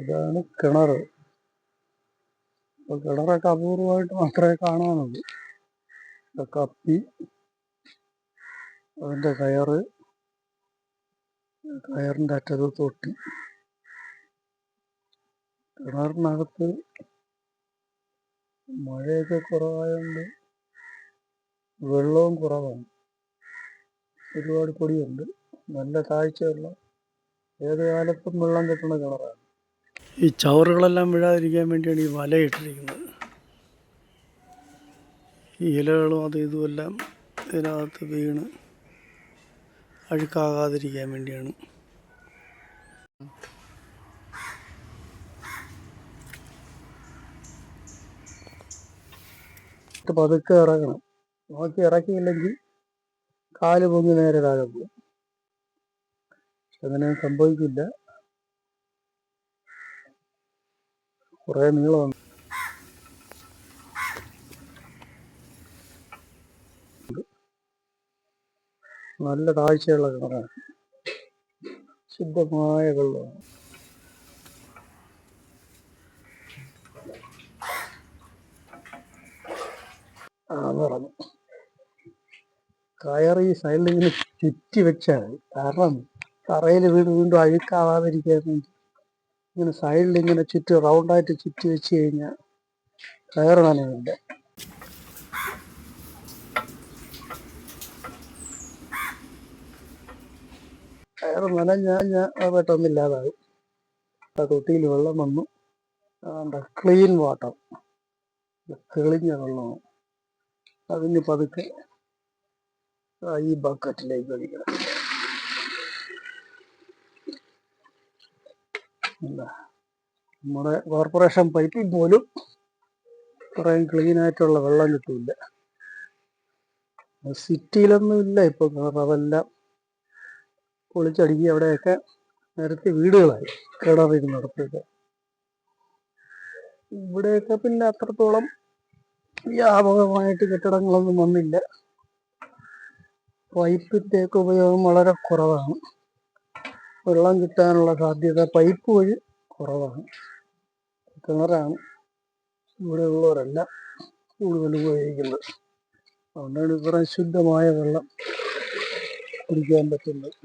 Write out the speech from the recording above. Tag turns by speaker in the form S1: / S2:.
S1: ഇതാണ് കിണർ. കിണറൊക്കെ അപൂർവമായിട്ട് മാത്രമേ കാണാനുള്ളൂ. കപ്പി, അതിൻ്റെ കയറിൻ്റെ അറ്റത്ത് തൊട്ടി. കിണറിനകത്ത് മഴയൊക്കെ കുറവായതുകൊണ്ട് വെള്ളവും കുറവാണ്. ഒരുപാട് പൊടിയുണ്ട്. നല്ല താഴ്ചയുള്ള ഏത് കാലത്തും വെള്ളം കിട്ടുന്ന കിണറാണ്. ഈ ചവറുകളെല്ലാം വീഴാതിരിക്കാൻ വേണ്ടിയാണ് ഈ വല ഇട്ടിരിക്കുന്നത്. ഈ ഇലകളും അതും ഇതുമെല്ലാം ഇതിനകത്ത് വീണ് അഴുക്കാകാതിരിക്കാൻ വേണ്ടിയാണ്. പതുക്കെ ഇറങ്ങണം. നോക്കി ഇറക്കിയില്ലെങ്കിൽ കാല് പൊങ്ങി നേരെ താഴെ പോകും. അങ്ങനെ സംഭവിക്കില്ല. കുറേ നീളമുണ്ട്. നല്ല താഴ്ചയുള്ള കിണറാണ്. ശുദ്ധമായ വെള്ളമാണ്. നിറഞ്ഞു. കയറി ഈ സൈഡിൽ ഇങ്ങനെ ചുറ്റി വെച്ചാൽ മതി. കാരണം തറയിൽ വീണ്ടും അഴുക്കാവാതിരിക്കാൻ വേണ്ടി ഇങ്ങനെ സൈഡിൽ ഇങ്ങനെ റൗണ്ടായിട്ട് ചുറ്റി വെച്ച് കഴിഞ്ഞാൽ കയറ് നനയില്ല. കയറ് നനഞ്ഞാൽ പെട്ടെന്നില്ലാതാകും. തൊട്ടിയിൽ വെള്ളം വന്നു. ക്ലീൻ വാട്ടർ, തെളിഞ്ഞ വെള്ളമാണ്. അതിന് പതുക്കെ ഈ ബക്കറ്റിലേക്ക് ഒഴിക്കണം. നമ്മുടെ കോർപ്പറേഷൻ പൈപ്പിൽ പോലും ഇത്രയും ക്ലീനായിട്ടുള്ള വെള്ളം കിട്ടില്ല. സിറ്റിയിലൊന്നും ഇല്ല ഇപ്പൊ കിണർ. അതെല്ലാം പൊളിച്ചടുക്കി അവിടെയൊക്കെ നിരത്തി വീടുകളായി കിണറിരുന്നിടത്തൊക്കെ. ഇവിടെയൊക്കെ പിന്നെ അത്രത്തോളം വ്യാപകമായിട്ട് കെട്ടിടങ്ങളൊന്നും വന്നില്ല. പൈപ്പിൻ്റെയൊക്കെ ഉപയോഗം വളരെ കുറവാണ്. വെള്ളം കിട്ടാനുള്ള സാധ്യത പൈപ്പ് വഴി കുറവാണ്. കിണറാണ് ഇവിടെ ഉള്ളവരെല്ലാം കൂടുതൽ ഉപയോഗിക്കുന്നത്. അതുകൊണ്ടാണ് ഇത്രയും ശുദ്ധമായ വെള്ളം കുടിക്കാൻ പറ്റുന്നത്.